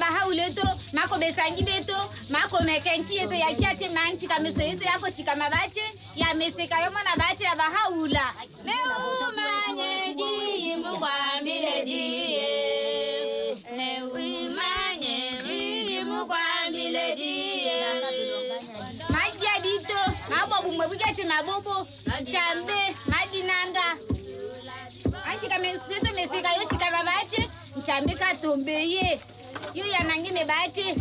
Baha'u'lláh to, mako besangi beto, mako mekenchi yeto ya kiate manchi kameso yeto yako shikama bache, ya meseka yomo na bache ya Baha'u'lláh. Leo manye ji mukwambile diye. Leo manye ji mukwambile diye. Magia dito, mabo bumwe bugate mabobo, chambe, madinanga. Ashika meseto meseka yo shikama bache, chambe katombeye. You yanangine bache.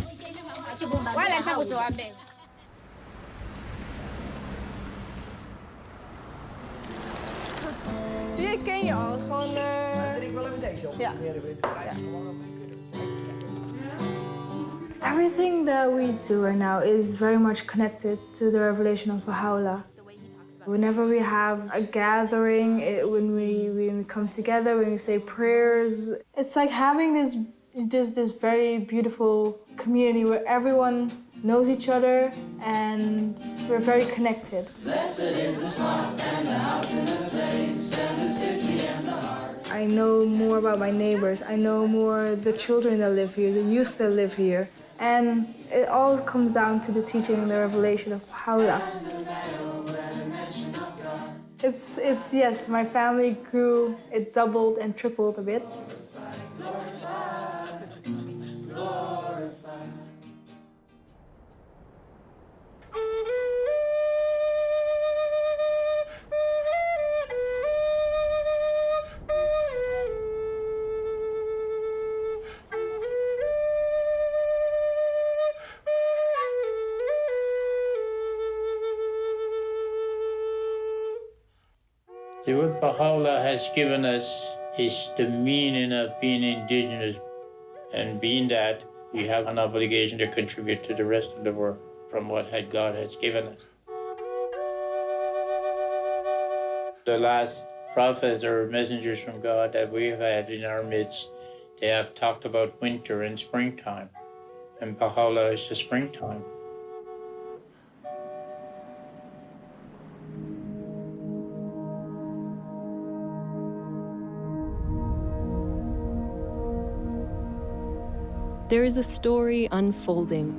Wala chakuzo wambe. Die ken je al. Het is gewoon... Ik wil even deze op. Ja. Everything that we do right now is very much connected to the revelation of Baha'u'llah. Whenever we have a gathering, when we come together, when we say prayers, it's like having this very beautiful community where everyone knows each other and we're very connected. Blessed is the spot and the house and the place and the city and the heart. I know more about my neighbors. I know more the children that live here, the youth that live here. And it all comes down to the teaching and the revelation of Baha'u'llah. It's yes, my family grew, it doubled and tripled a bit. What Baha'u'llah has given us is the meaning of being indigenous, and being that, we have an obligation to contribute to the rest of the world from what God has given us. The last prophets or messengers from God that we've had in our midst, they have talked about winter and springtime, and Baha'u'llah is the springtime. There is a story unfolding.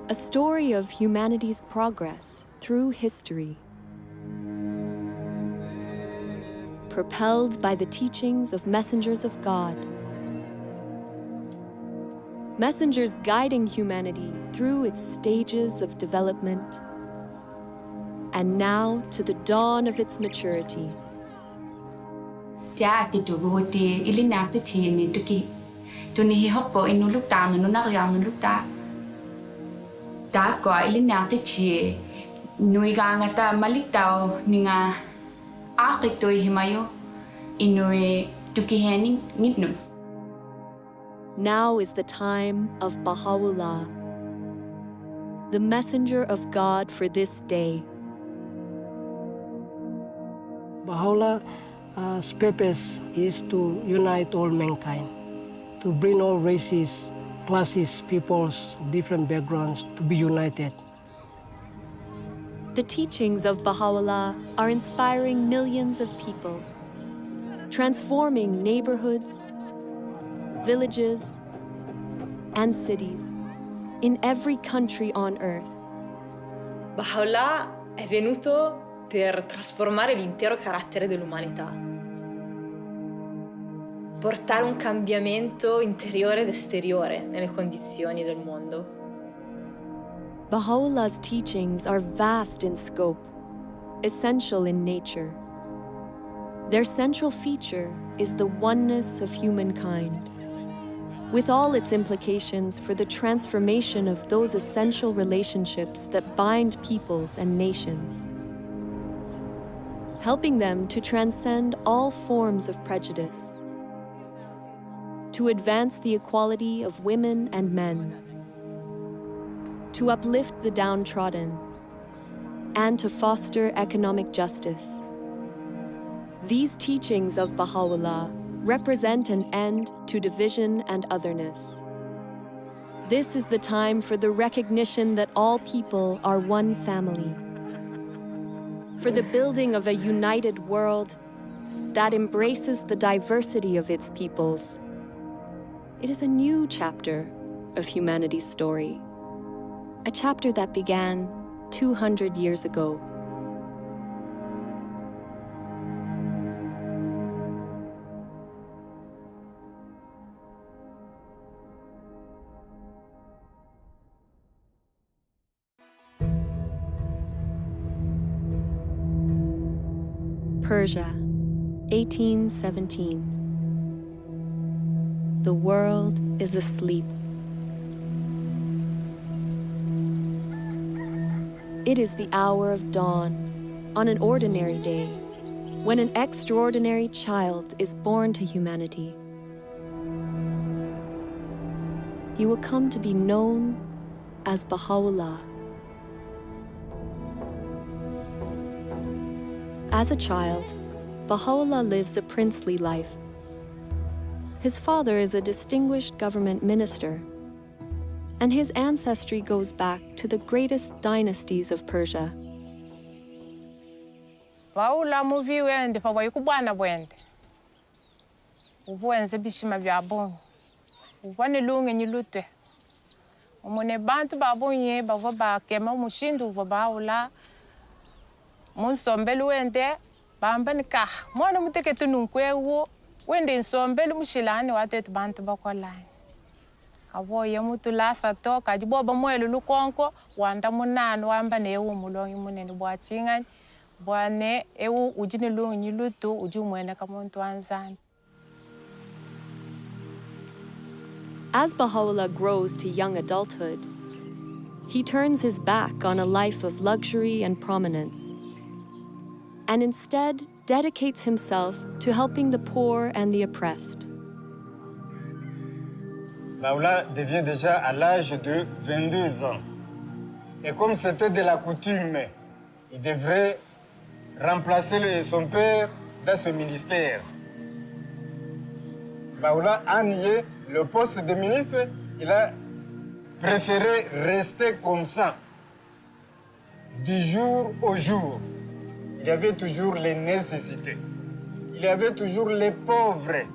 A story of humanity's progress through history. Propelled by the teachings of messengers of God. Messengers guiding humanity through its stages of development. And now to the dawn of its maturity. Tia ti tu buti ili nak ti thi ni tuki tu ni hoppo inu lukta nu na yang nu lukta ta ko ili nak ti thi nui ga ngata malik tau ninga akik to himayo inu tuki hening nitnu. Now is the time of Baha'u'llah, the messenger of God for this day. Baha'u'llah's purpose is to unite all mankind, to bring all races, classes, peoples, different backgrounds to be united. The teachings of Baha'u'llah are inspiring millions of people, transforming neighborhoods, villages, and cities in every country on earth. Baha'u'llah è venuto per trasformare l'intero carattere dell'umanità, portare un cambiamento interiore ed esteriore nelle condizioni del mondo. Baha'u'llah's teachings are vast in scope, essential in nature. Their central feature is the oneness of humankind, with all its implications for the transformation of those essential relationships that bind peoples and nations, helping them to transcend all forms of prejudice, to advance the equality of women and men, to uplift the downtrodden, and to foster economic justice. These teachings of Baha'u'llah represent an end to division and otherness. This is the time for the recognition that all people are one family, for the building of a united world that embraces the diversity of its peoples. It is a new chapter of humanity's story, a chapter that began 200 years ago. Persia, 1817. The world is asleep. It is the hour of dawn on an ordinary day, when an extraordinary child is born to humanity. He will come to be known as Baha'u'llah. As a child, Baha'u'llah lives a princely life. His father is a distinguished government minister, and his ancestry goes back to the greatest dynasties of Persia. Baha'u'llah muvi wende pa wayikubwana bwende. Ubuenze bishima bya bongo. Ubwane lunge nyilute. Umune bantu babonye bavo bakema mushindu uvo Baha'u'llah. Munsombelu wende bambani ka mwana muteketu nunkwewo wende nsombelu mushilani watetu bantu bakolani. Kavoye mutu lasa to kajiboba mwelu lukonko wanda munanu wamba newu mulongi munene bwachingani bwane ewu ujini lungi nyilutu ujumwene kamuntu anzani. As Baha'u'llah grows to young adulthood, he turns his back on a life of luxury and prominence, and instead dedicates himself to helping the poor and the oppressed. Baha'u'llah devient déjà à l'âge de 22 ans. Et comme c'était de la coutume, il devrait remplacer son père dans ce ministère. Baha'u'llah a nié le poste de ministre, il a préféré rester comme ça, du jour au jour. Il y avait toujours les nécessités. Il y avait toujours les pauvres.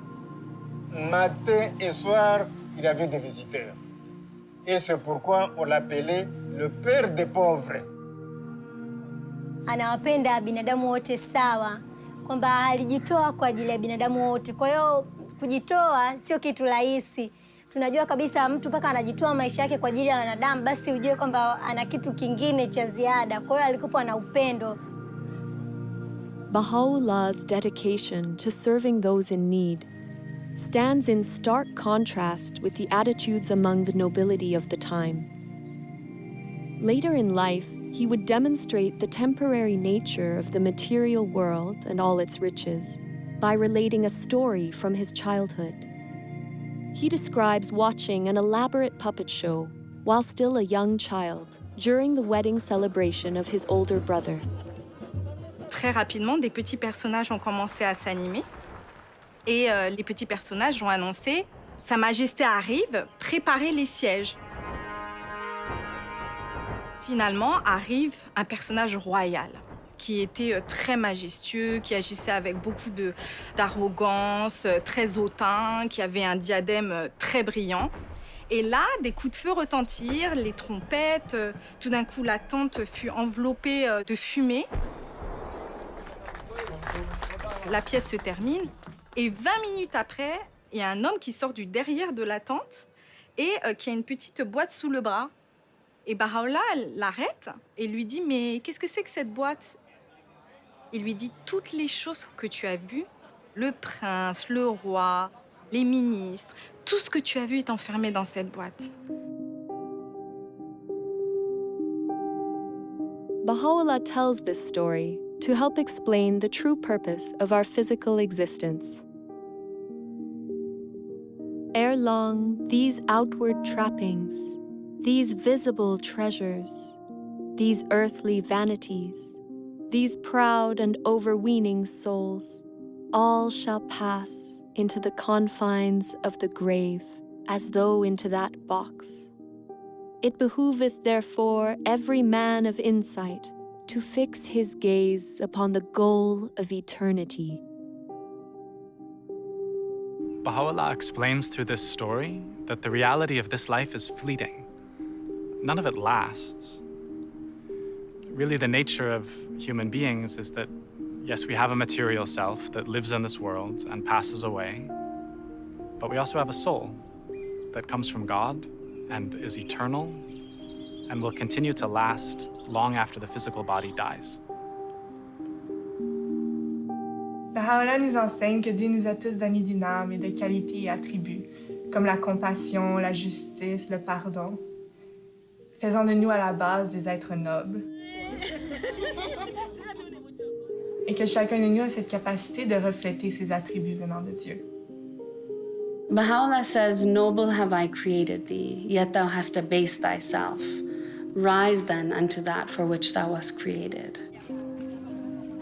Matin et soir, il y avait des visiteurs. Et c'est pourquoi on l'appelait le père des pauvres. Anawapenda binadamu wote sawa, kwamba alijitoa kwa ajili ya binadamu wote. Kwa hiyo kujitoa sio kitu rahisi. Tunajua kabisa mtu mpaka anajitoa maisha yake kwa ajili ya wanadamu, basi ujue kwamba ana kitu kingine cha ziada. Kwa hiyo alikuwa na upendo. Baha'u'llah's dedication to serving those in need stands in stark contrast with the attitudes among the nobility of the time. Later in life, he would demonstrate the temporary nature of the material world and all its riches by relating a story from his childhood. He describes watching an elaborate puppet show while still a young child during the wedding celebration of his older brother. Très rapidement, des petits personnages ont commencé à s'animer. Et les petits personnages ont annoncé « Sa Majesté arrive, préparez les sièges ». Finalement, arrive un personnage royal qui était très majestueux, qui agissait avec beaucoup d'arrogance, très hautain, qui avait un diadème très brillant. Et là, des coups de feu retentirent, les trompettes. Tout d'un coup, la tente fut enveloppée de fumée. La pièce se termine et 20 minutes après, il y a un homme qui sort du derrière de la tente et qui a une petite boîte sous le bras. Et Baha'u'llah l'arrête et lui dit « Mais qu'est-ce que c'est que cette boîte ?» Il lui dit « Toutes les choses que tu as vues, le prince, le roi, les ministres, tout ce que tu as vu est enfermé dans cette boîte. » Baha'u'llah tells this story to help explain the true purpose of our physical existence. Ere long, these outward trappings, these visible treasures, these earthly vanities, these proud and overweening souls, all shall pass into the confines of the grave, as though into that box. It behooveth therefore every man of insight to fix his gaze upon the goal of eternity, Baha'u'llah explains through this story that the reality of this life is fleeting. None of it lasts. Really, the nature of human beings is that, yes, we have a material self that lives in this world and passes away, but we also have a soul that comes from God and is eternal and will continue to last long after the physical body dies. Baha'u'lláh nous enseigne que Dieu nous a tous donné d'une âme et de qualités et attributs, comme la compassion, la justice, le pardon, faisant de nous à la base des êtres nobles. Et que chacun de nous a cette capacité de refléter ces attributs venant de Dieu. Baha'u'llah says, "Noble have I created thee, yet thou hast abased thyself. Rise then unto that for which thou wast created."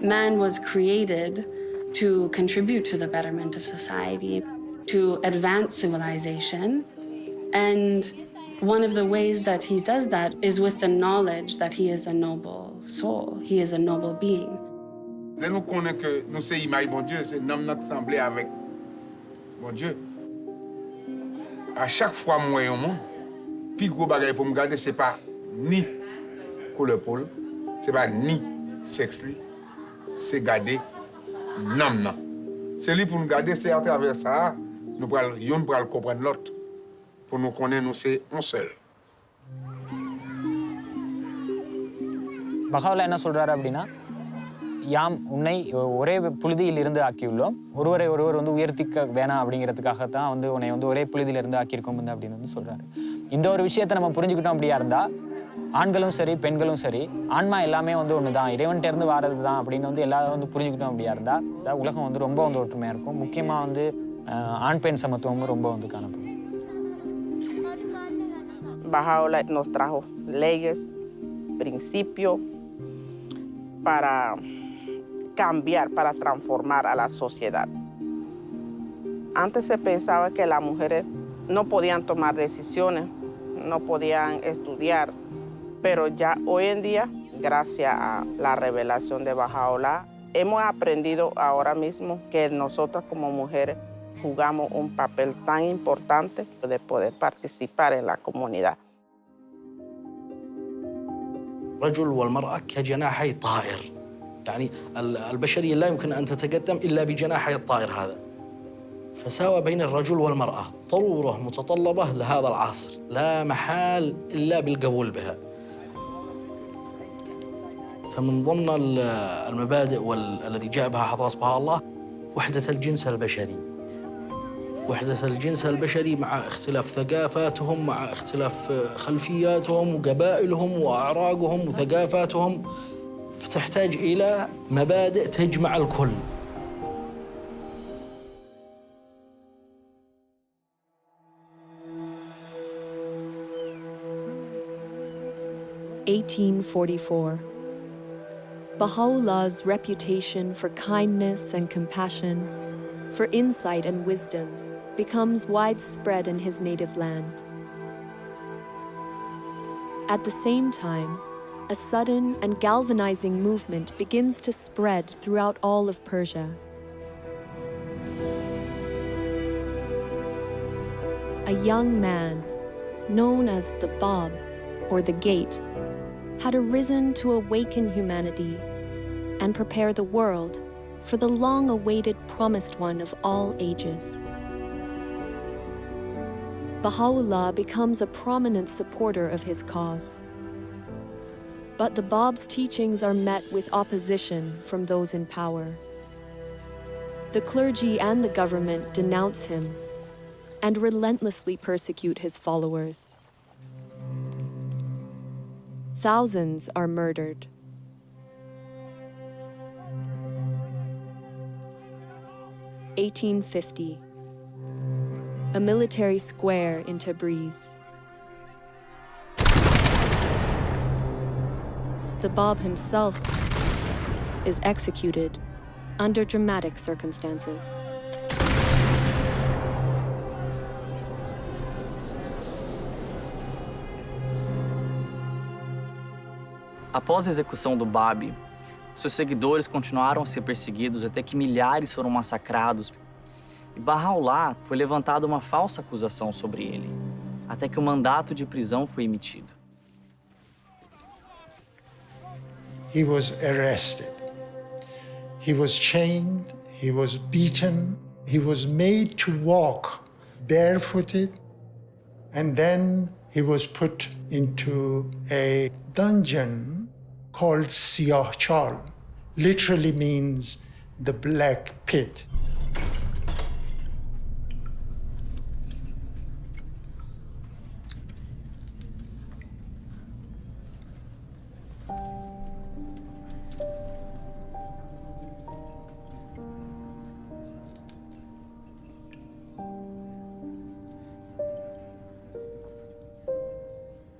Man was created to contribute to the betterment of society, to advance civilization, and one of the ways that he does that is with the knowledge that he is a noble soul, he is a noble being. Dès nous connaissons que nous sommes l'image de bon Dieu, c'est nous qui semblons avec bon Dieu. À chaque fois que je vois un monde, le plus gros bagage pour me garder, ce n'est pas ni couleur peau, ce n'est pas ni sexe, c'est garder l'âme. C'est lui pour nous garder, c'est à travers ça, nous pourrons comprendre l'autre. Pour nous connaître, nous sommes un seul. Baha'u'llah என்ன சொல்றாரு அப்படின்னா, யாம் உன்னை ஒரே புழுதியில் இருந்து ஆக்கியுள்ளோம், ஒருவரை ஒருவர் உயர்த்திக்க வேணாம் அப்படிங்கிறதுக்காகத்தான் உன்னை ஒரே புழுதியில இருந்து ஆக்கியிருக்கோம் அப்படின்னு சொல்றாரு. இந்த ஒரு விஷயத்தை நம்ம புரிஞ்சுக்கிட்டோம் அப்படியா இருந்தா, ஆண்களும் சரி பெண்களும் சரி, ஆன்மா எல்லாமே ஒண்ணுதான், இறைவன்கிட்ட இருந்து வாரது தான் அப்படின்னு எல்லாரும் புரிஞ்சுக்கிட்டோம் அப்படியா இருந்தா, உலகம் ரொம்ப ஒற்றுமையா இருக்கும். முக்கியமா ஆண் பெண் சமத்துவமும் ரொம்ப காணப்படும். Bahá'u'lláh nos trajo leyes, principios para cambiar, para transformar a la sociedad. Antes se pensaba que las mujeres no podían tomar decisiones, no podían estudiar, pero ya hoy en día, gracias a la revelación de Bahá'u'lláh, hemos aprendido ahora mismo que nosotras como mujeres jugamos un papel tan importante de poder participar en la comunidad. الرجل والمرأة كجناحي طائر، يعني البشرية لا يمكن أن تتقدم إلا بجناحي الطائر هذا. فساوى بين الرجل والمرأة ضرورة متطلبة لهذا العصر، لا محال إلا بالقبول بها. فمن ضمن المبادئ والذي جاء بها حضرة بهاء الله وحدة الجنس البشري. وحدة الجنس البشري مع اختلاف ثقافاتهم، مع اختلاف خلفياتهم وقبائلهم وأعراقهم وثقافاتهم، فتحتاج إلى مبادئ تجمع الكل. (1844). Baha'u'llah's reputation for kindness and compassion, for insight and wisdom, becomes widespread in his native land. At the same time, a sudden and galvanizing movement begins to spread throughout all of Persia. A young man, known as the Bab, or the Gate, had arisen to awaken humanity and prepare the world for the long-awaited promised one of all ages. Baha'u'llah becomes a prominent supporter of his cause. But the Bab's teachings are met with opposition from those in power. The clergy and the government denounce him and relentlessly persecute his followers. Thousands are murdered. (1850). A military square in Tabriz. The Bab himself is executed under dramatic circumstances. Após a execução do Bab, seus seguidores continuaram a ser perseguidos até que milhares foram massacrados. E Bahá'u'lláh foi levantada uma falsa acusação sobre ele, até que o mandato de prisão foi emitido. He was arrested. He was chained, he was beaten, he was made to walk barefooted, and then he was put into a dungeon called Siyah-Chal, literally means the black pit.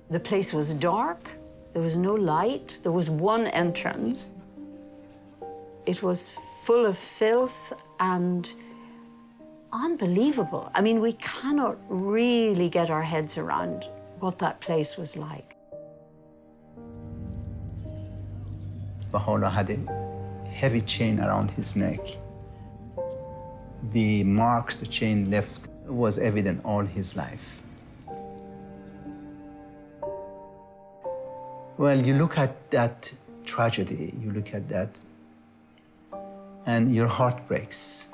The place was dark, there was no light, there was one entrance. It was full of filth and unbelievable. I mean, we cannot really get our heads around what that place was like. Baha'u'llah had a heavy chain around his neck. The marks the chain left was evident all his life. Well, you look at that tragedy, you look at that, and your heart breaks.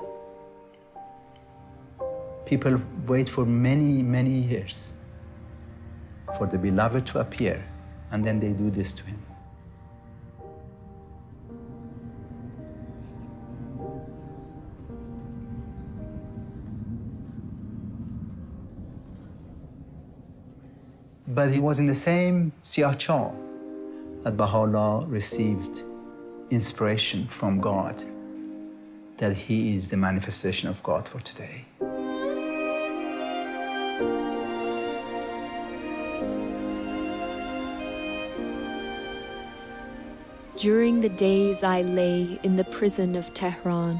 People wait for many, many years for the beloved to appear, and then they do this to him. But he was in the same Siyah-Chal that Baha'u'llah received inspiration from God, that he is the manifestation of God for today. During the days I lay in the prison of Tehran,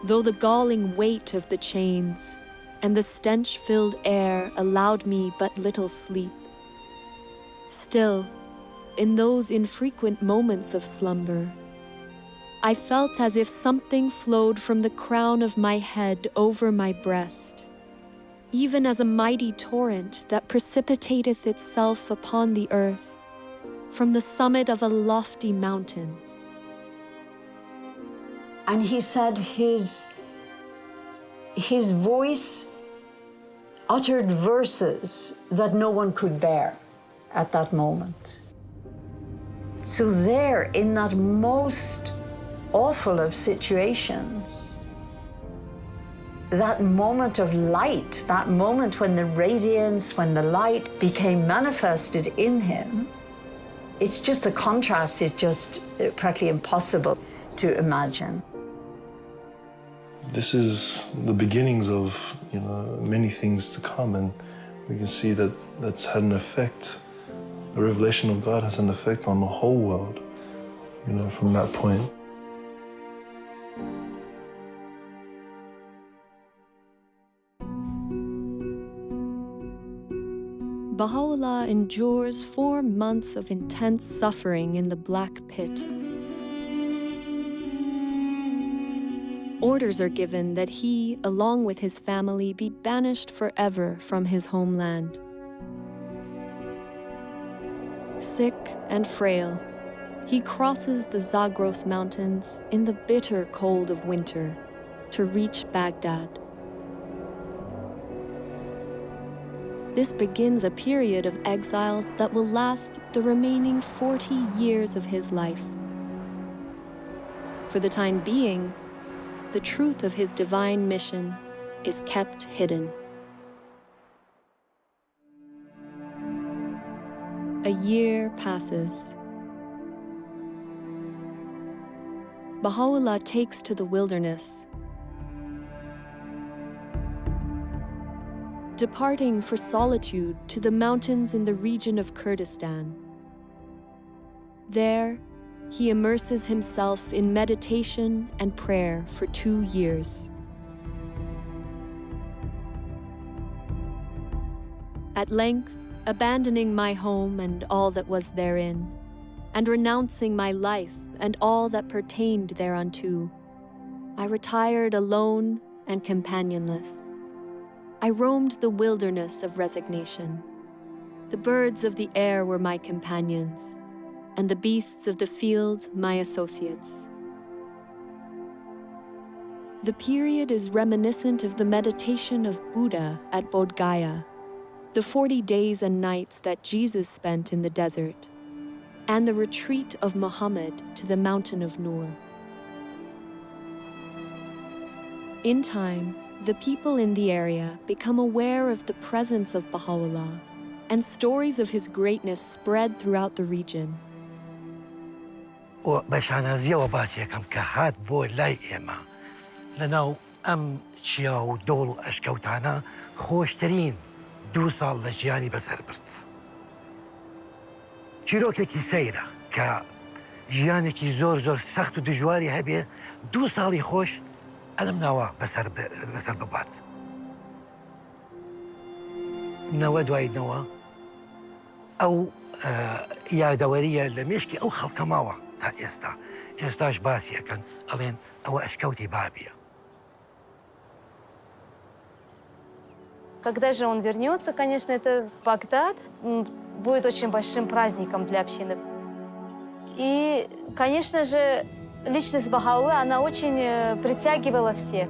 though the galling weight of the chains and the stench-filled air allowed me but little sleep, still, in those infrequent moments of slumber, I felt as if something flowed from the crown of my head over my breast, even as a mighty torrent that precipitateth itself upon the earth from the summit of a lofty mountain. And he said his voice uttered verses that no one could bear at that moment. So there, in that most awful of situations, that moment of light, that moment when the radiance, when the light became manifested in him, it's just a contrast, it's just practically impossible to imagine. This is the beginnings of, many things to come, and we can see that that's had an effect. The revelation of God has an effect on the whole world, from that point. Baha'u'llah endures 4 months of intense suffering in the Black Pit. Orders are given that he, along with his family, be banished forever from his homeland. Sick and frail, he crosses the Zagros Mountains in the bitter cold of winter to reach Baghdad. This begins a period of exile that will last the remaining 40 years of his life. For the time being, the truth of his divine mission is kept hidden. A year passes. Baha'u'llah takes to the wilderness, departing for solitude to the mountains in the region of Kurdistan. There, he immerses himself in meditation and prayer for 2 years. At length, abandoning my home and all that was therein, and renouncing my life and all that pertained thereunto, I retired alone and companionless. I roamed the wilderness of resignation. The birds of the air were my companions, and the beasts of the field my associates. The period is reminiscent of the meditation of Buddha at Bodh Gaya, the 40 days and nights that Jesus spent in the desert, and the retreat of Muhammad to the mountain of Nur. In time, the people in the area become aware of the presence of Baha'u'llah, and stories of his greatness spread throughout the region. وبشانازية وباسية كم كهات بو لاي إما لأنه أم شياو دول أشكوتانا خوشترين دوصال لجياني بسربرت چیرۆکێکی سەیرە کە ژیانێکی زۆر زۆر سەخت و دژواری هەبێ 2 ساڵی خۆش ئەلم ناوە بەسەر ببات. نەوە دوای نەوە ئەو یادەوەریە لە مێشکی ئەو خەڵکە ماوە تا ئێستا. ئێستاش باسیەکەن ئەڵێن ئەوە ئەشکەوتی بابیە. Когда же он вернется, конечно, это Багдад будет очень большим праздником для общины. И, конечно же, личность Баха'у'лláh, она очень притягивала всех.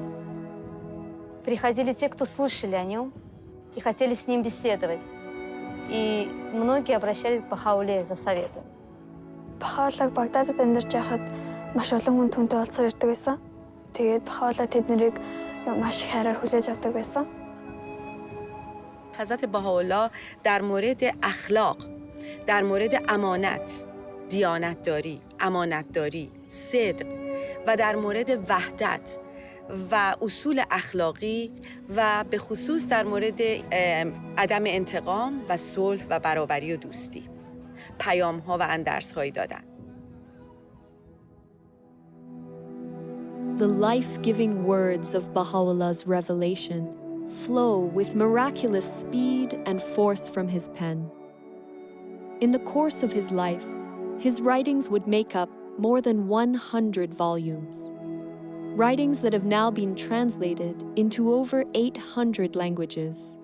Приходили те, кто слышали о нем и хотели с ним беседовать. И многие обращались к Баха'у'лláh за советом. Baha'u'lláh Багдадад амьдарч байхад маш олон хүн түүнтэй уулзсаар ирдэг байсан. Тэгээд Baha'u'lláh тэднийг маш их хайраар хүлээж авдаг байсан. حضرت بهاءالله در مورد اخلاق، در مورد امانت، دیانتداری، امانتداری، صدق و در مورد وحدت و اصول اخلاقی و به خصوص در مورد عدم انتقام و صلح و برابری و دوستی پیام‌ها و اندرس‌هایی دادن. The life-giving words of Baha'u'llah's revelation flow with miraculous speed and force from his pen. In the course of his life, his writings would make up more than 100 volumes. Writings that have now been translated into over 800 languages.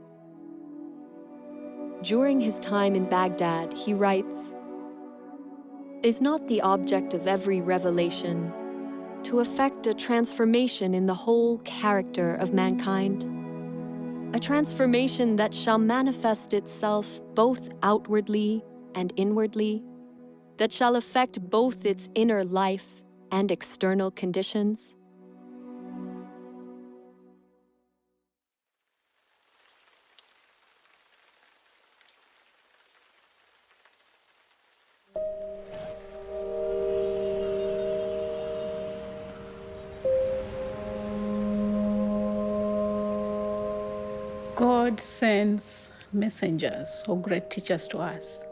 During his time in Baghdad, he writes, "Is not the object of every revelation to effect a transformation in the whole character of mankind? A transformation that shall manifest itself both outwardly and inwardly, that shall affect both its inner life and external conditions?" God sends messengers or great teachers to us,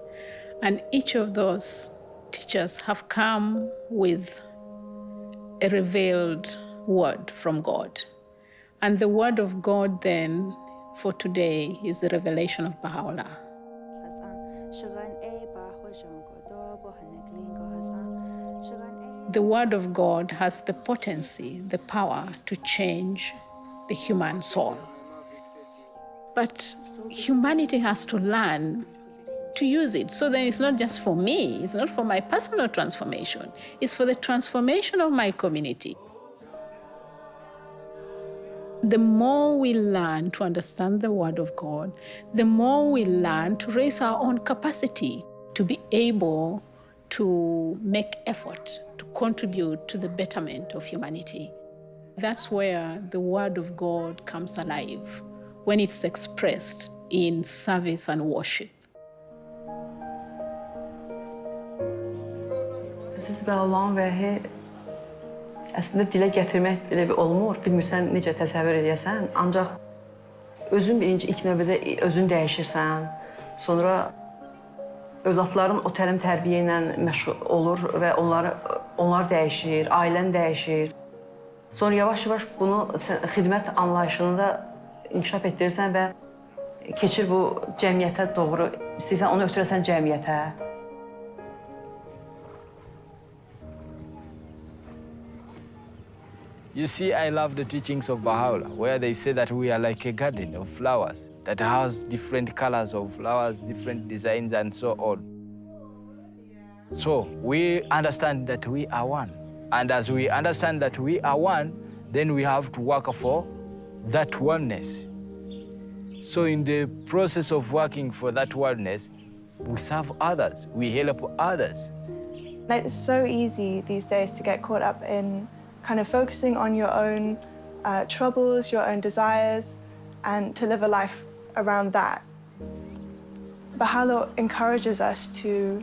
and each of those teachers have come with a revealed word from God. And the word of God then for today is the revelation of Baha'u'llah. The word of God has the potency, the power to change the human soul. But humanity has to learn to use it. So then it's not just for me, it's not for my personal transformation, it's for the transformation of my community. The more we learn to understand the Word of God, the more we learn to raise our own capacity to be able to make effort, to contribute to the betterment of humanity. That's where the Word of God comes alive, when it's expressed in service and worship. Allah'ın vəhi əslində dilə gətirmək belə bir olmur. Bilmirsən necə təsəvvür edəsən. Ancaq özün birinci ilk növbədə özün dəyişirsən. Sonra övladların o təlim tərbiyə ilə məşğul olur və onlar dəyişir, ailən dəyişir. Sonra yavaş-yavaş bunu xidmət anlayışını da inkişaf etdirirsən və keçir bu cəmiyyətə doğru. İstəyirsən onu ötürəsən cəmiyyətə. You see, I love the teachings of Baha'u'llah, where they say that we are like a garden of flowers that has different colors of flowers, different designs, and so on. So we understand that we are one. And as we understand that we are one, then we have to work for that oneness. So in the process of working for that oneness, we serve others, we help others. It's so easy these days to get caught up in kind of focusing on your own troubles, your own desires, and to live a life around that. Baha'u'llah encourages us to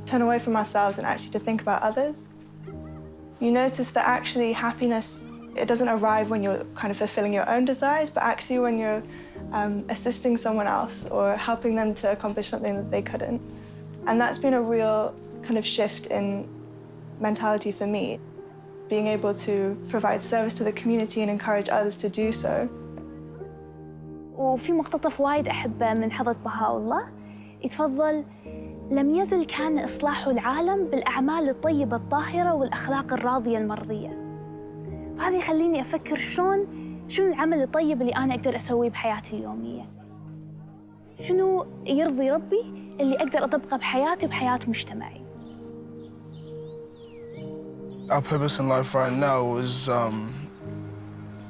turn away from ourselves and actually to think about others. You notice that actually happiness, it doesn't arrive when you're kind of fulfilling your own desires, but actually when you're assisting someone else or helping them to accomplish something that they couldn't. And that's been a real kind of shift in mentality for me, being able to provide service to the community and encourage others to do so. وفي مقتطف وايد أحبه من حضرة بهاء يتفضل: لم يزل كان إصلاح العالم بالأعمال الطيبة الطاهرة والأخلاق الراضية المرضية. وهذا يخليني أفكر شنو العمل الطيب اللي أنا أقدر أسويه بحياتي اليومية. شنو يرضي ربي اللي أقدر أطبقه بحياتي وبحياة مجتمعي. Our purpose in life right now is,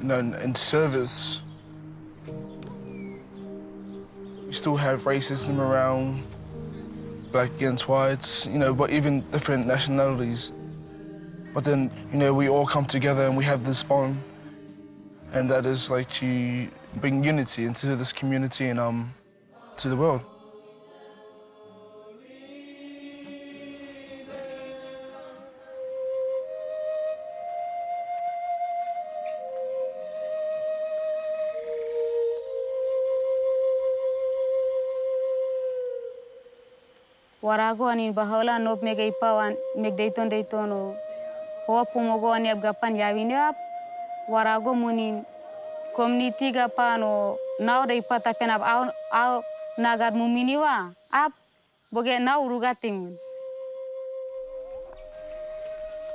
in service. We still have racism around, black against whites, but even different nationalities. But then, we all come together and we have this bond, and that is like to bring unity into this community and to the world. Warago ani Baha'u'llah nob mega ipawan meg daytono hopu mogo ani abgapan yawinap warago munin community gapano now day pata penap au nagar muminiwa ap boge now rugatim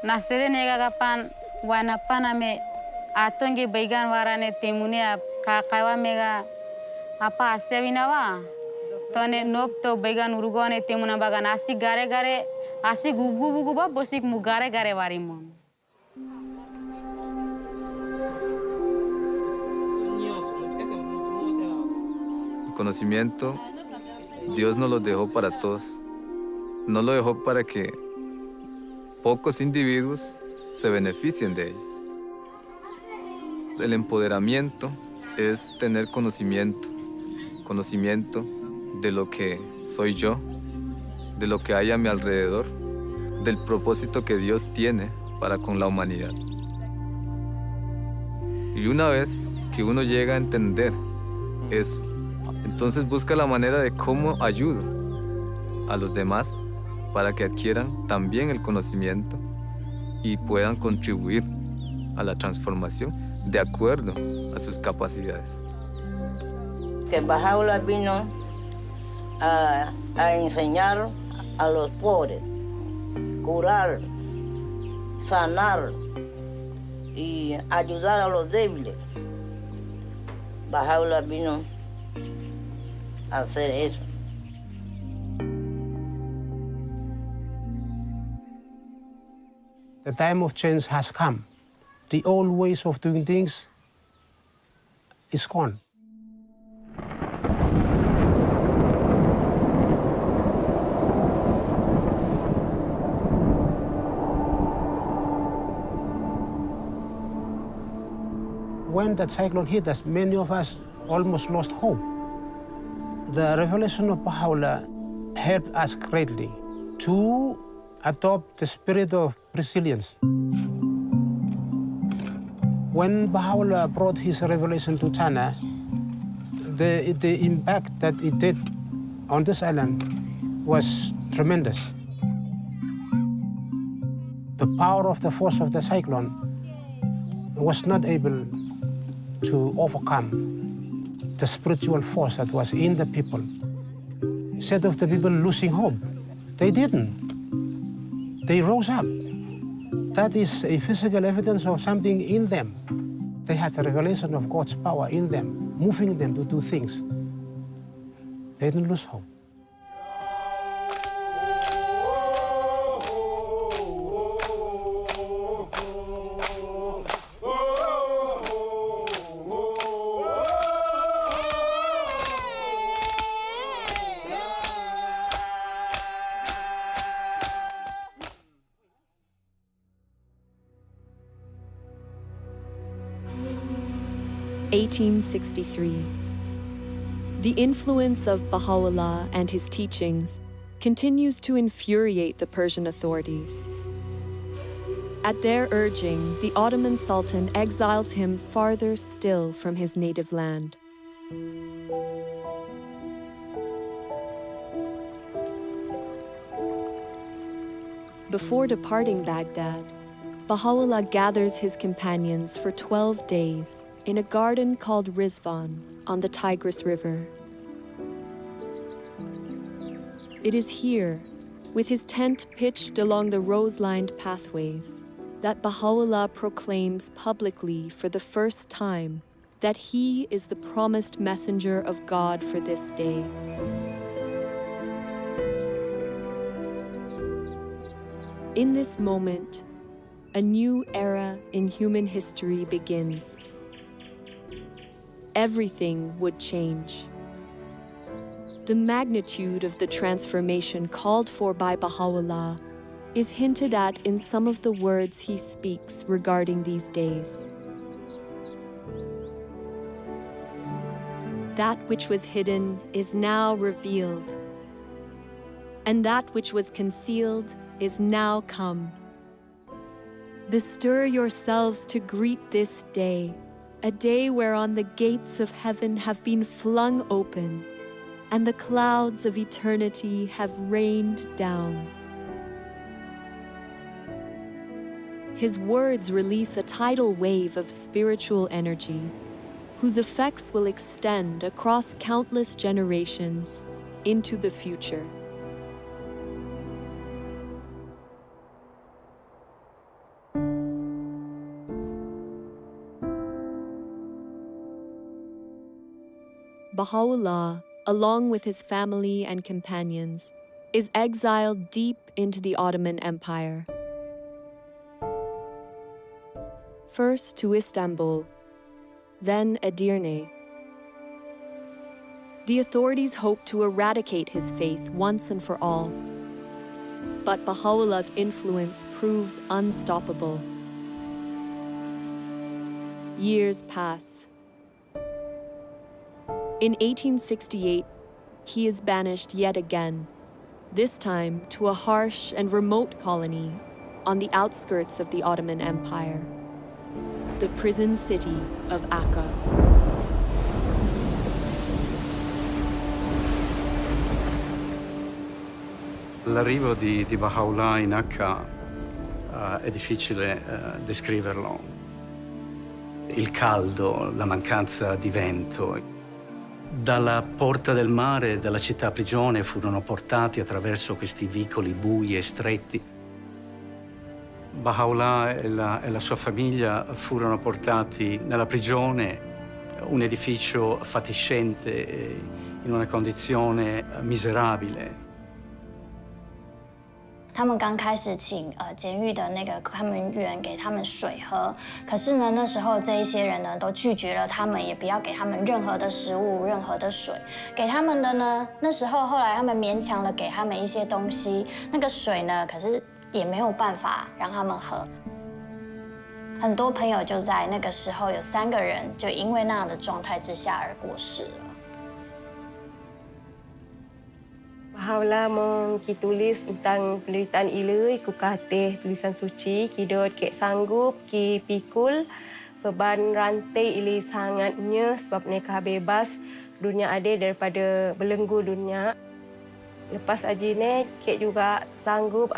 nasere nega gapan wana paname atonge baigan warane temune ap kakawa mega apa asewinawa tone nop to began urugone temuna bagan asi gare asi gugu ba bosik mu gare warimon. El conocimiento Dios no lo dejó para todos. No lo dejó para que pocos individuos se beneficien de él. El empoderamiento es tener conocimiento de lo que soy yo, de lo que hay a mi alrededor, del propósito que Dios tiene para con la humanidad. Y una vez que uno llega a entender eso, entonces busca la manera de cómo ayudo a los demás para que adquieran también el conocimiento y puedan contribuir a la transformación de acuerdo a sus capacidades. Que Baha'u'llah vino a enseñar a los pobres, curar, sanar y ayudar a los débiles. Baha'u'llah vino a hacer eso. The time of change has come. The old ways of doing things is gone. When that cyclone hit us, many of us almost lost hope. The revelation of Baha'u'llah helped us greatly to adopt the spirit of resilience. When Baha'u'llah brought his revelation to China, the impact that it did on this island was tremendous. The power of the force of the cyclone was not able to overcome the spiritual force that was in the people. Instead of the people losing hope, they didn't. They rose up That is a physical evidence of something in them. They have the revelation of God's power in them, moving them to do things. They don't lose hope. (1863). The influence of Baha'u'llah and his teachings continues to infuriate the Persian authorities. At their urging, the Ottoman Sultan exiles him farther still from his native land. Before departing Baghdad, Baha'u'llah gathers his companions for 12 days in a garden called Rizwan on the Tigris River. It is here, with his tent pitched along the rose-lined pathways, that Baha'u'llah proclaims publicly for the first time that he is the promised messenger of God for this day. In this moment, a new era in human history begins. Everything would change. The magnitude of the transformation called for by Baha'u'llah is hinted at in some of the words he speaks regarding these days. That which was hidden is now revealed, and that which was concealed is now come. Bestir yourselves to greet this day, a day whereon the gates of heaven have been flung open, and the clouds of eternity have rained down. His words release a tidal wave of spiritual energy, whose effects will extend across countless generations into the future. Baha'u'llah, along with his family and companions, is exiled deep into the Ottoman Empire. First to Istanbul, then Edirne. The authorities hope to eradicate his faith once and for all. But Baha'u'llah's influence proves unstoppable. Years pass. In 1868, he is banished yet again, this time to a harsh and remote colony on the outskirts of the Ottoman Empire, the prison city of Akka. L'arrivo di Baha'u'llah in Akka è difficile descriverlo. Il caldo, la mancanza di vento. Dalla porta del mare, dalla città prigione, furono portati attraverso questi vicoli bui e stretti. Baha'u'llah e la sua famiglia furono portati nella prigione, un edificio fatiscente, in una condizione miserabile. 他们刚开始请监狱的那个看门员给他们水喝，可是呢，那时候这一些人呢都拒绝了他们，也不要给他们任何的食物、任何的水。给他们的呢，那时候后来他们勉强的给他们一些东西，那个水呢，可是也没有办法让他们喝。很多朋友就在那个时候有3个人就因为那样的状态之下而过世了。 Baha'u'llah ki tulis tentang penderitaan ilui, ku katih tulisan suci, ki dot kek sanggup, ki pikul, beban rantai ilui sangatnya sebab mereka bebas dunia adil daripada belenggu dunia. Lepas ajine, kek juga sanggup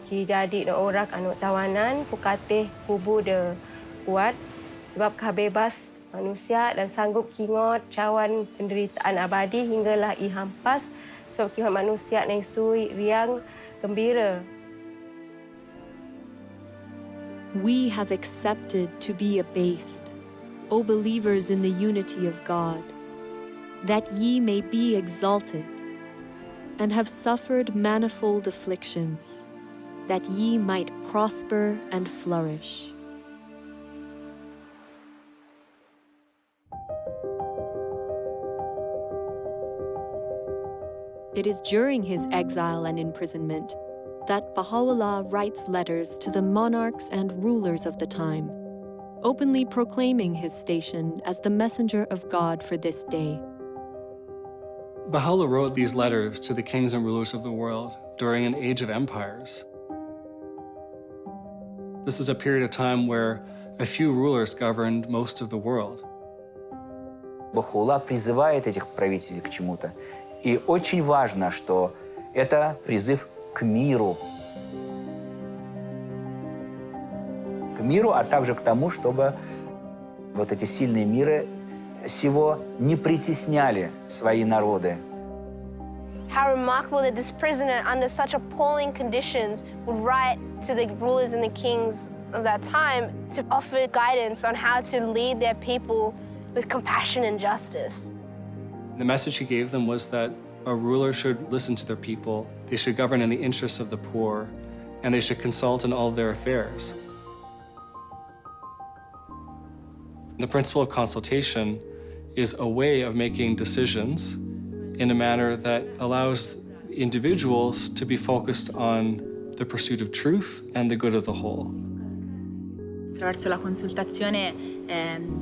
ki jadi orang tawanan, ku katih kubu de kuat sebab bebas manusia dan sanggup kingot cawan penderitaan abadi hinggalah i hampas. Sebab kita manusia yang sui, riang, gembira. we have accepted to be abased, O believers in the unity of God, that ye may be exalted, and have suffered manifold afflictions, that ye might prosper and flourish. It is during his exile and imprisonment that Baha'u'llah writes letters to the monarchs and rulers of the time, openly proclaiming his station as the messenger of God for this day. Baha'u'llah wrote these letters to the kings and rulers of the world during an age of empires. This is a period of time where a few rulers governed most of the world. Baha'u'llah призывает этих правителей к чему-то. И очень важно, что это призыв к миру. К миру, а также к тому, чтобы вот эти сильные миры сего не притесняли свои народы. How remarkable that this prisoner, under such appalling conditions, would write to the rulers and the kings of that time to offer guidance on how to lead their people with compassion and justice. The message he gave them was that a ruler should listen to their people, they should govern in the interests of the poor, and they should consult in all of their affairs. The principle of consultation is a way of making decisions in a manner that allows individuals to be focused on the pursuit of truth and the good of the whole. Attraverso la consultazione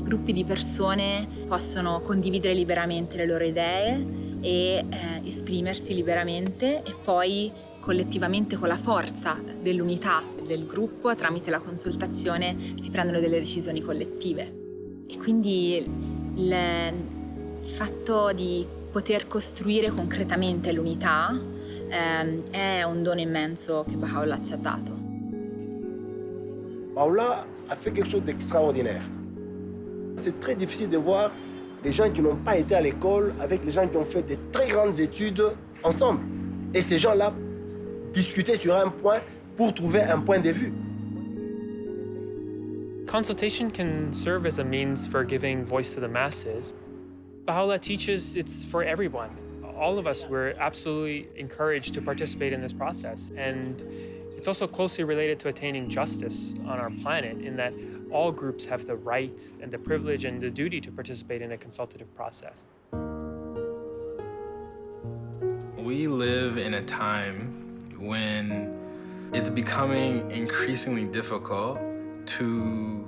gruppi di persone possono condividere liberamente le loro idee e esprimersi liberamente e poi collettivamente con la forza dell'unità del gruppo tramite la consultazione si prendono delle decisioni collettive. E quindi il fatto di poter costruire concretamente l'unità è un dono immenso che Baha'u'llah ci ha dato. Baha'u'llah a fait quelque chose d'extraordinaire. C'est très difficile de voir les gens qui n'ont pas été à l'école avec les gens qui ont fait de très grandes études ensemble. Et ces gens-là discuter sur un point pour trouver un point de vue. Consultation can serve as a means for giving voice to the masses. Baha'u'llah teaches it's for everyone. All of us, we're absolutely encouraged to participate in this process. And it's also closely related to attaining justice on our planet in that all groups have the right and the privilege and the duty to participate in a consultative process. We live in a time when it's becoming increasingly difficult to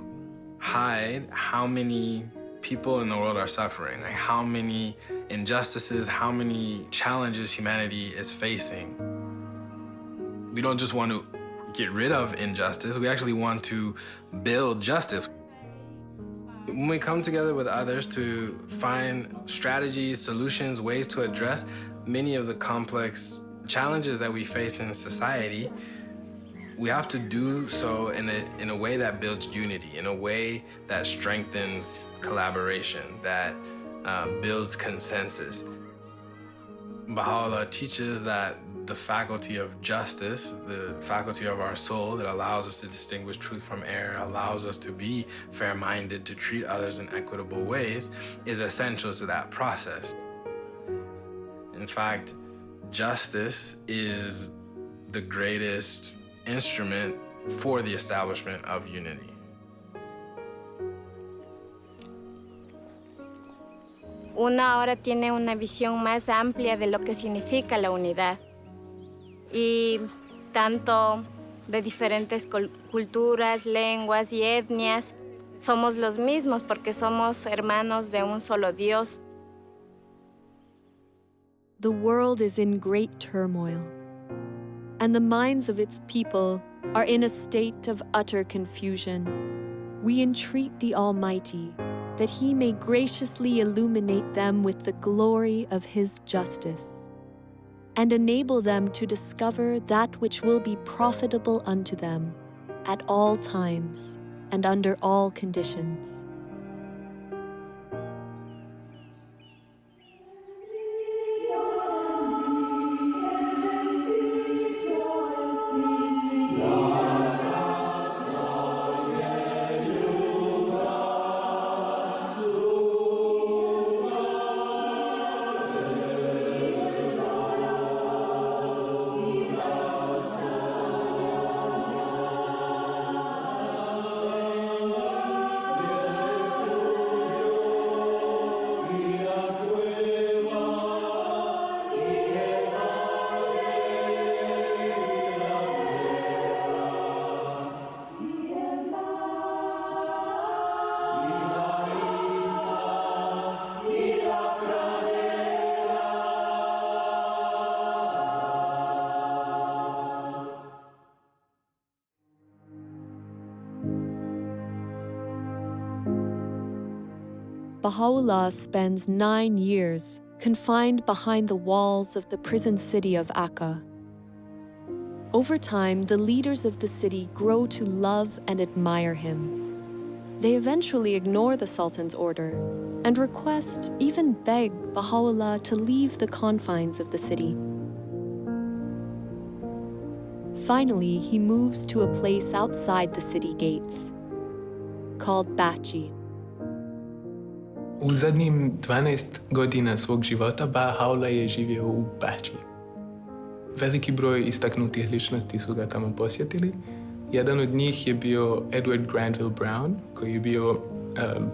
hide how many people in the world are suffering, like how many injustices, how many challenges humanity is facing. We don't just want to get rid of injustice, we actually want to build justice. When we come together with others to find strategies, solutions, ways to address many of the complex challenges that we face in society, we have to do so in a way that builds unity, in a way that strengthens collaboration, that builds consensus. Baha'u'llah teaches that the faculty of justice, the faculty of our soul that allows us to distinguish truth from error, allows us to be fair-minded, to treat others in equitable ways, is essential to that process. In fact, justice is the greatest instrument for the establishment of unity. Uno ahora tiene una visión más amplia de lo que significa la unidad. Y tanto de diferentes culturas, lenguas y etnias, somos los mismos porque somos hermanos de un solo Dios. The world is in great turmoil, and the minds of its people are in a state of utter confusion. We entreat the Almighty that He may graciously illuminate them with the glory of His justice, and enable them to discover that which will be profitable unto them at all times and under all conditions. Baha'u'llah spends 9 years confined behind the walls of the prison city of Akka. Over time, the leaders of the city grow to love and admire him. They eventually ignore the Sultan's order and request, even beg, Baha'u'llah to leave the confines of the city. Finally, he moves to a place outside the city gates, called Bachi. U zadnjim 12 godina svog života Baha'u'llah je živio u Bachi. Veliki broj istaknutih ličnosti su ga tamo posjetili. Jedan od njih je bio Edward Granville Brown, koji je bio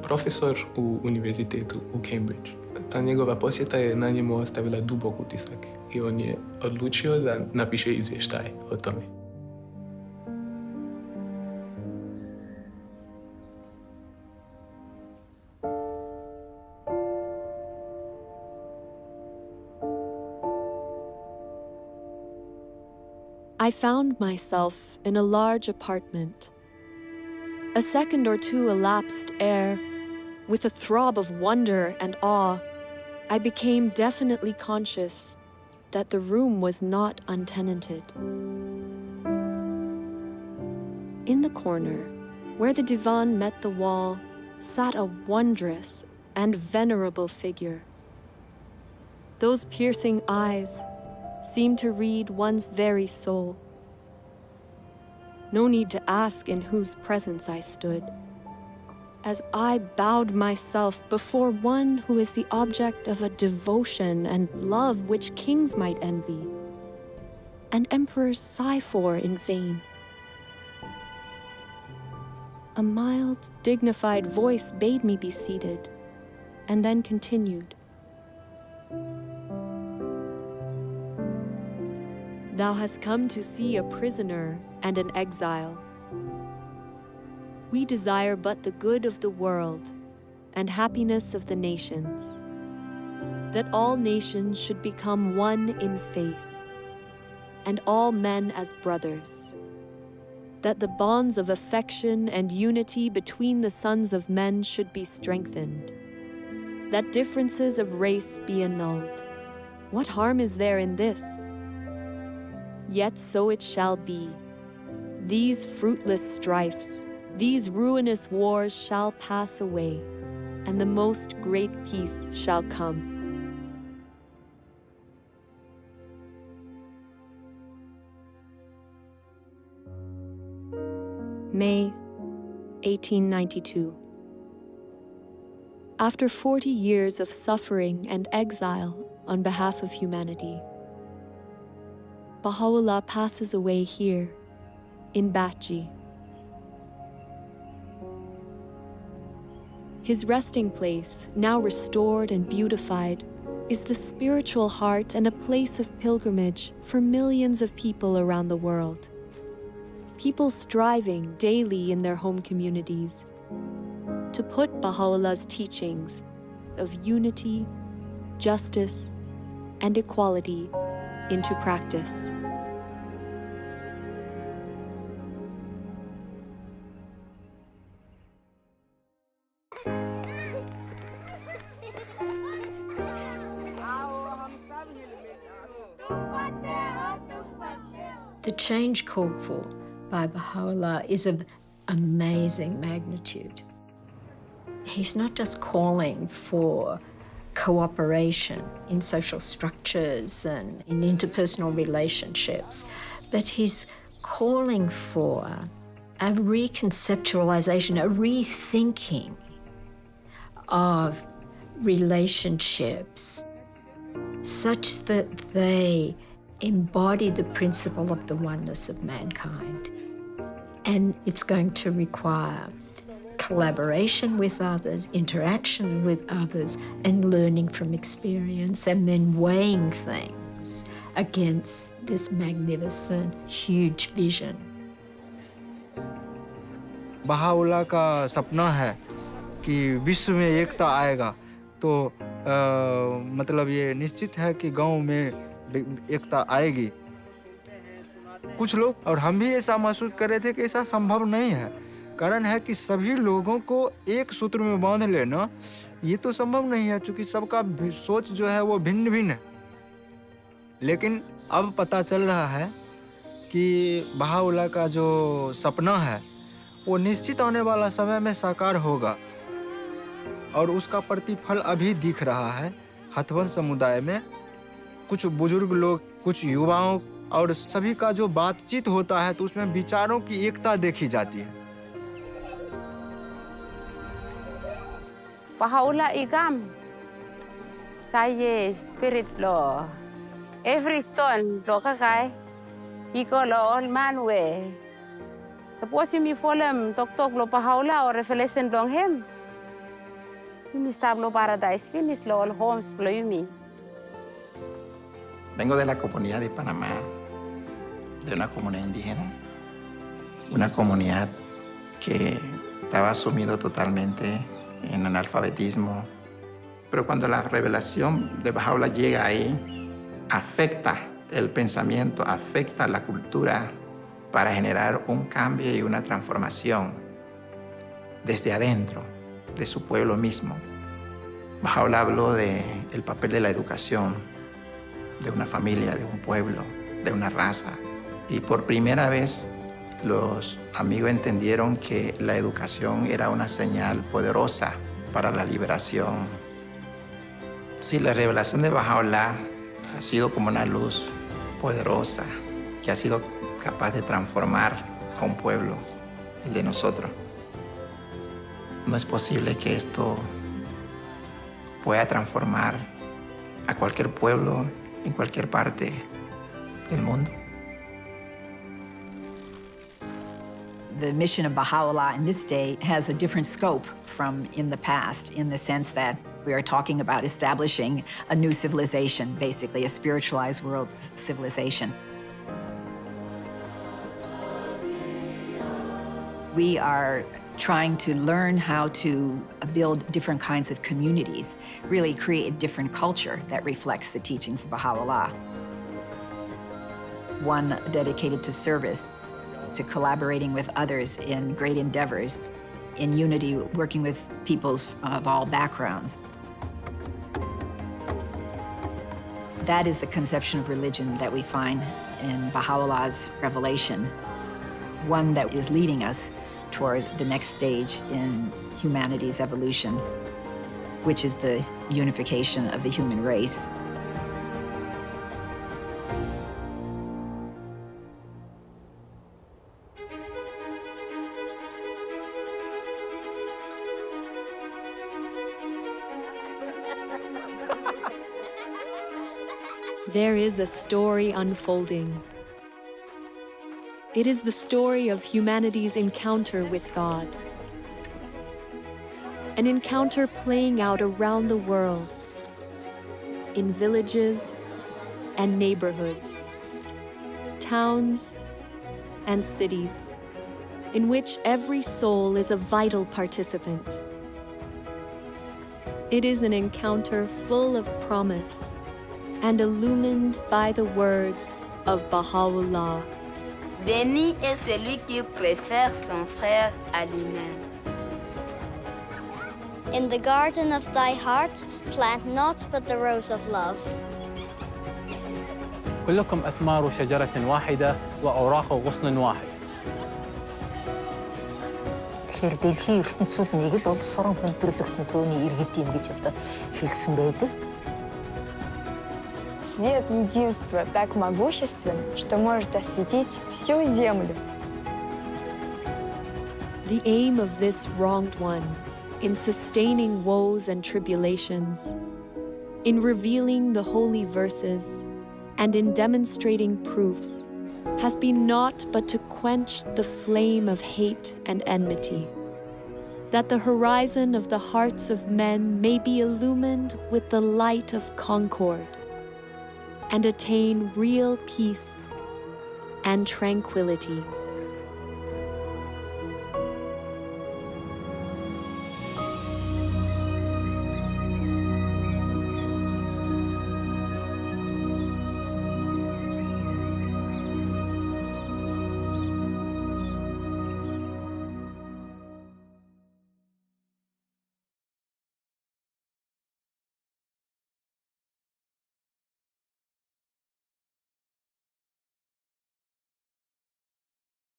profesor u univerzitetu u Cambridge. Ta njegova posjeta je na njemu ostavila dubok utisak i on je odlučio da napiše izvještaj o tome. I found myself in a large apartment. A second or two elapsed ere, with a throb of wonder and awe, I became definitely conscious that the room was not untenanted. In the corner, where the divan met the wall, sat a wondrous and venerable figure. Those piercing eyes seemed to read one's very soul. No need to ask in whose presence I stood, as I bowed myself before one who is the object of a devotion and love which kings might envy, and emperors sigh for in vain. A mild, dignified voice bade me be seated, and then continued. Thou hast come to see a prisoner and an exile. We desire but the good of the world and happiness of the nations, that all nations should become one in faith, and all men as brothers, that the bonds of affection and unity between the sons of men should be strengthened, that differences of race be annulled. What harm is there in this? Yet so it shall be. These fruitless strifes, these ruinous wars shall pass away, and the most great peace shall come. May 1892. After 40 years of suffering and exile on behalf of humanity, Baha'u'llah passes away here, in Bachi. His resting place, now restored and beautified, is the spiritual heart and a place of pilgrimage for millions of people around the world. People striving daily in their home communities to put Baha'u'llah's teachings of unity, justice, and equality into practice. The change called for by Baha'u'llah is of amazing magnitude. He's not just calling for cooperation in social structures and in interpersonal relationships, but he's calling for a reconceptualization, a rethinking of relationships such that they embody the principle of the oneness of mankind. And it's going to require collaboration with others, interaction with others, and learning from experience, and then weighing things against this magnificent, huge vision. Baha'u'llah का सपना है कि विश्व में एकता आएगा, तो मतलब ये निश्चित है कि गांव में एकता आएगी। कुछ लोग और हम भी ऐसा महसूस कर रहे थे कि ऐसा संभव नहीं है। कारण है कि सभी लोगों को एक सूत्र में बांध लेना ये तो संभव नहीं है, क्योंकि सबका सोच जो है वो भिन्न भिन्न है। लेकिन अब पता चल रहा है कि बहाउल्लाह का जो सपना है वो निश्चित आने वाला समय में साकार होगा, और उसका प्रतिफल अभी दिख रहा है हथवंश समुदाय में। कुछ बुजुर्ग लोग, कुछ युवाओं और सभी का जो बातचीत होता है तो उसमें विचारों की एकता देखी जाती है। Bahá'u'lláh igam, saya spirit lo, every stone lo kakai, iko lo all man we. Suppose you me follow tok lo Bahá'u'lláh or revelation long him. You stab lo paradise finish lo all homes lo you me. Vengo de la comunidad de Panamá, de una comunidad indígena, una comunidad que estaba sumido totalmente en analfabetismo. Pero cuando la revelación de Bahá'u'lláh llega ahí, afecta el pensamiento, afecta la cultura para generar un cambio y una transformación desde adentro, de su pueblo mismo. Bahá'u'lláh habló del papel de la educación, de una familia, de un pueblo, de una raza. Y por primera vez los amigos entendieron que la educación era una señal poderosa para la liberación. Sí, la revelación de Bahá'u'lláh ha sido como una luz poderosa que ha sido capaz de transformar a un pueblo, el de nosotros. No es posible que esto pueda transformar a cualquier pueblo en cualquier parte del mundo. The mission of Baha'u'llah in this day has a different scope from in the past, in the sense that we are talking about establishing a new civilization, basically a spiritualized world civilization. We are trying to learn how to build different kinds of communities, really create a different culture that reflects the teachings of Baha'u'llah. One dedicated to service, to collaborating with others in great endeavors, in unity, working with peoples of all backgrounds. That is the conception of religion that we find in Baha'u'llah's revelation, one that is leading us toward the next stage in humanity's evolution, which is the unification of the human race. There is a story unfolding. It is the story of humanity's encounter with God. An encounter playing out around the world, in villages and neighborhoods, towns and cities, in which every soul is a vital participant. It is an encounter full of promise and illumined by the words of Baha'u'llah. Béni est celui qui préfère son frère à lui-même. In the garden of thy heart, plant not but the rose of love. كلكم أثمار شجرة واحدة وأوراق غصن واحد. Тэгэхээр дэлхийн ертөнцийн нэг л улс орон хүндрэлтэн төөний иргэд юм гэж одоо хэлсэн байдаг. Свет единства так могуществен, что может осветить всю землю. The aim of this wronged one in sustaining woes and tribulations, in revealing the holy verses, and in demonstrating proofs, has been naught but to quench the flame of hate and enmity, that the horizon of the hearts of men may be illumined with the light of concord, and attain real peace and tranquility.